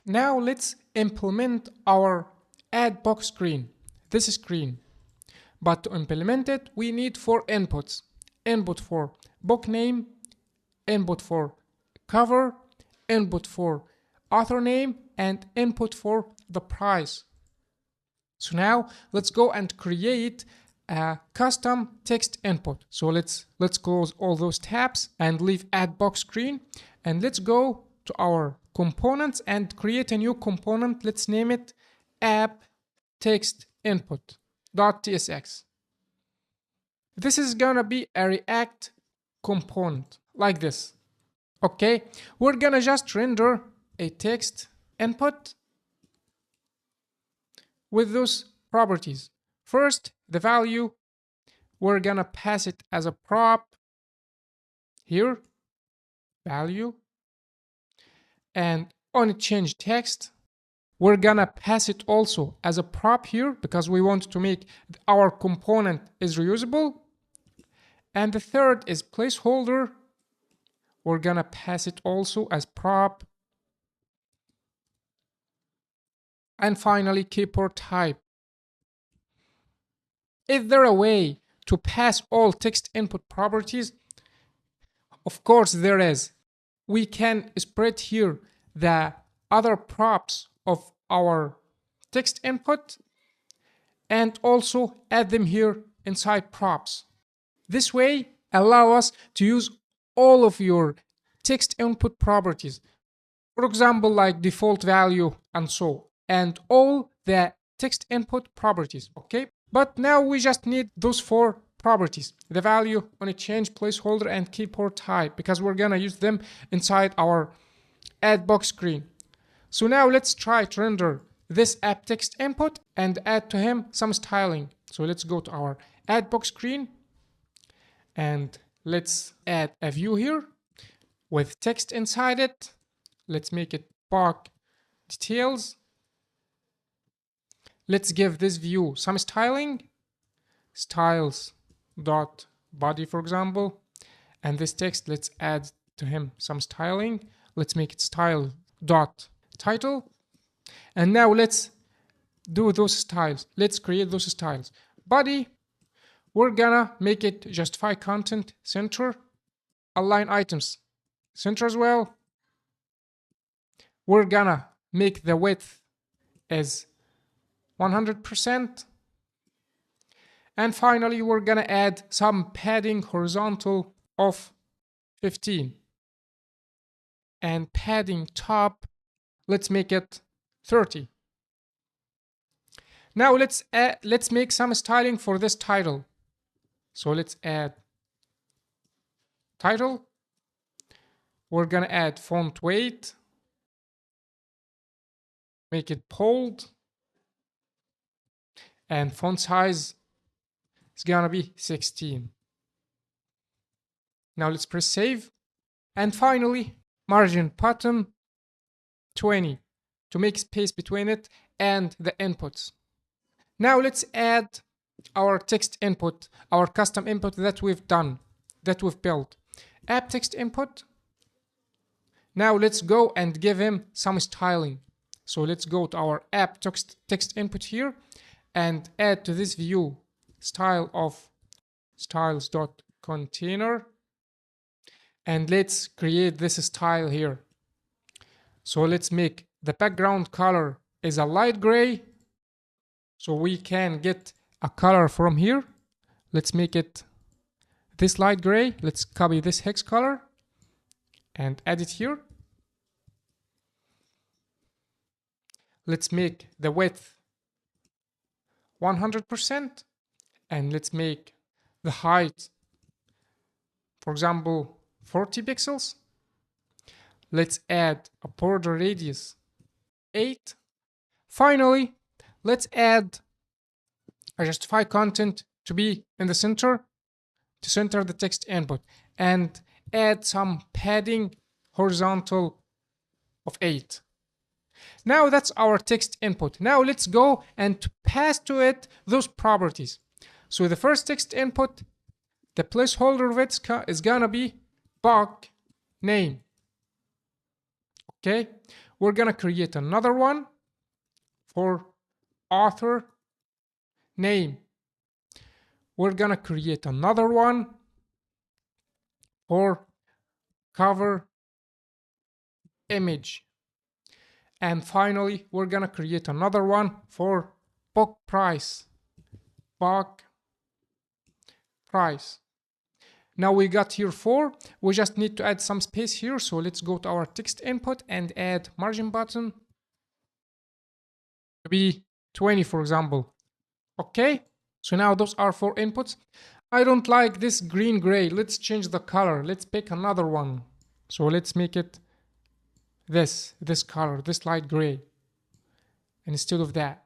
Now let's implement our add box screen, this screen. But to implement it, we need 4 inputs. Input for book name, input for cover, input for author name, and input for the price. So now let's go and create a custom text input. So let's close all those tabs and leave add box screen, and let's go to our components and create a new component. Let's name it app text input.tsx. This is gonna be a React component like this. Okay, we're gonna just render a text input with those properties. First, the value, we're gonna pass it as a prop here, value, and on change text, we're gonna pass it also as a prop here because we want to make our component is reusable. And the third is placeholder. We're gonna pass it also as prop. And finally, keyboard type. Is there a way to pass all text input properties? Of course there is. We can spread here the other props of our text input and also add them here inside props. This way allow us to use all of your text input properties. For example, like default value and so, and all the text input properties, okay? But now we just need those 4 properties, the value, on a change, placeholder, and keyboard type, because we're gonna use them inside our add box screen. So now let's try to render this app text input and add to him some styling. So let's go to our add box screen and let's add a view here with text inside it. Let's make it box details. Let's give this view some styling, styles dot body, for example, and this text, let's add to him some styling. Let's make it style dot title, and now let's do those styles. Let's create those styles. Body, we're gonna make it justify content center, align items center as well. We're gonna make the width as 100%. And finally, we're gonna add some padding horizontal of 15. And padding top, let's make it 30. Now let's make some styling for this title. So let's add title. We're gonna add font weight. Make it bold. And font size is gonna be 16. Now let's press save. And finally, margin bottom 20 to make space between it and the inputs. Now let's add our text input, our custom input that we've built. App text input. Now let's go and give him some styling. So let's go to our app text input here and add to this view style of styles.container, and let's create this style here. So let's make the background color is a light gray, so we can get a color from here. Let's make it this light gray. Let's copy this hex color and add it here. Let's make the width 100%, and let's make the height, for example, 40 pixels. Let's add a border radius 8. Finally, let's add a justify content to be in the center, to center the text input, and add some padding horizontal of 8. Now that's our text input. Now let's go and pass to it those properties. So the first text input, the placeholder of it is gonna be box name. Okay, we're gonna create another one for author name. We're gonna create another one for cover image. And finally, we're gonna create another one for book price. Book price. Now we got here 4. We just need to add some space here. So let's go to our text input and add margin button to be 20, for example. Okay. So now those are 4 inputs. I don't like this green gray. Let's change the color. Let's pick another one. So let's make it this color, this light gray. And instead of that,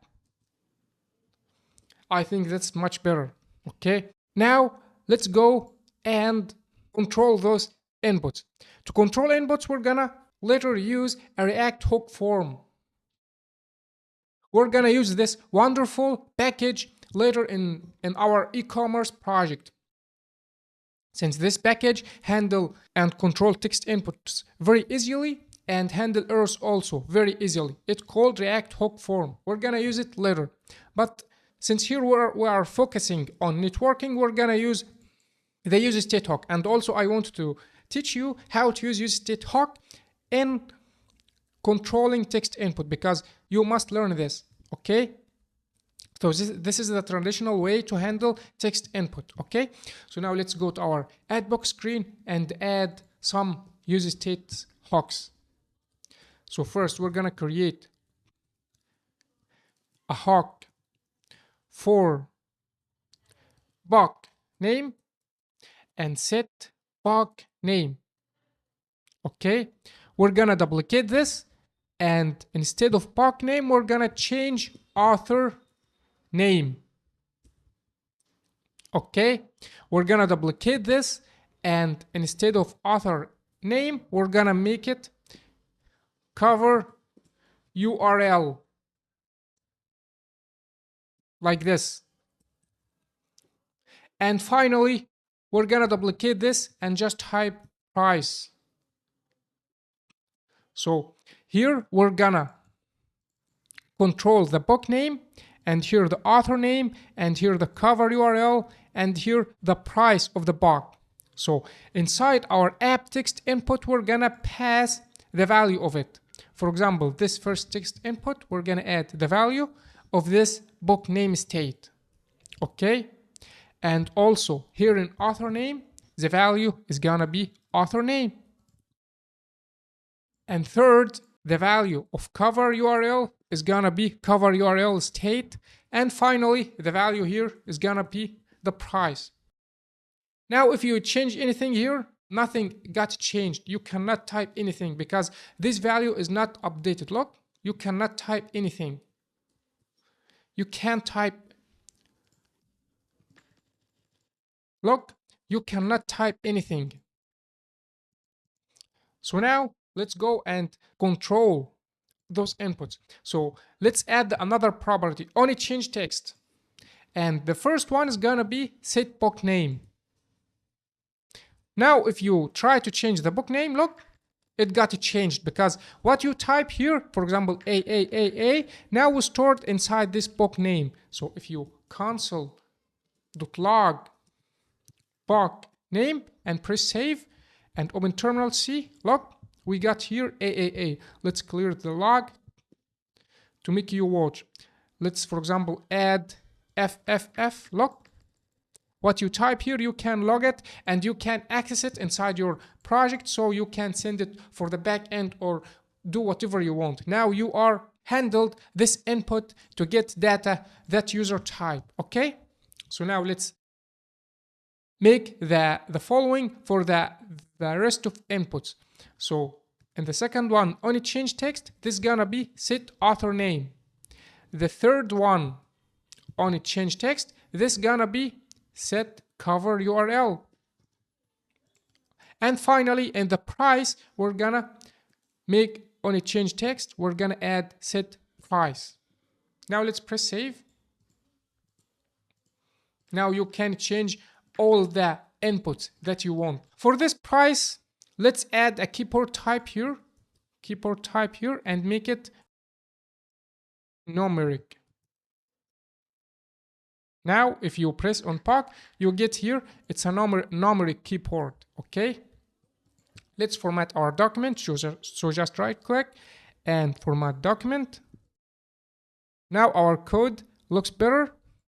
I think that's much better. Okay. Now let's go and control those inputs. To control inputs, we're gonna later use a React hook form. We're gonna use this wonderful package later in our e-commerce project. Since this package handle and control text inputs very easily and handle errors also very easily. It's called React hook form. We're gonna use it later. But since here we are focusing on networking, we're gonna use the use state hook. And also I want to teach you how to use state hook in controlling text input, because you must learn this. Okay. So this is the traditional way to handle text input. Okay. So now let's go to our add box screen and add some use state hooks. So first we're gonna create a hook for book name and set book name. Okay, we're gonna duplicate this, and instead of book name, we're gonna change author name. Okay, we're gonna duplicate this, and instead of author name, we're gonna make it cover URL like this. And finally, we're gonna duplicate this and just type price. So here we're gonna control the book name, and here the author name, and here the cover URL, and here the price of the book. So inside our app text input, we're gonna pass the value of it. For example, this first text input, we're gonna add the value of this book name state. Okay. And also here in author name, the value is gonna be author name. And third, the value of cover URL is gonna be cover URL state. And finally, the value here is gonna be the price. Now, if you change anything here, nothing got changed. You cannot type anything because this value is not updated. Look, you cannot type anything. You can't type. Look, you cannot type anything. So now let's go and control those inputs. So let's add another property, only change text. And the first one is gonna be set book name. Now, if you try to change the book name, look, it got changed because what you type here, for example, AAAA, now was stored inside this book name. So if you console.log book name and press save and open terminal C, look, we got here AAA. Let's clear the log to make you watch. Let's, for example, add FFF. Look, what you type here, you can log it and you can access it inside your project, so you can send it for the back end or do whatever you want. Now you are handled this input to get data that user type. Okay, so now let's make the following for the rest of inputs. So in the second one, only change text, this is gonna be set author name. The third one, only change text, this is gonna be set cover URL. And finally, in the price, we're gonna make only change text, we're gonna add set price. Now let's press save. Now you can change all the inputs that you want. For this price, let's add a keyboard type here. keyboard type here and make it numeric. Now, if you press on POC, you get here, it's a numeric keyboard, okay? Let's format our document. So just right click and format document. Now our code looks better.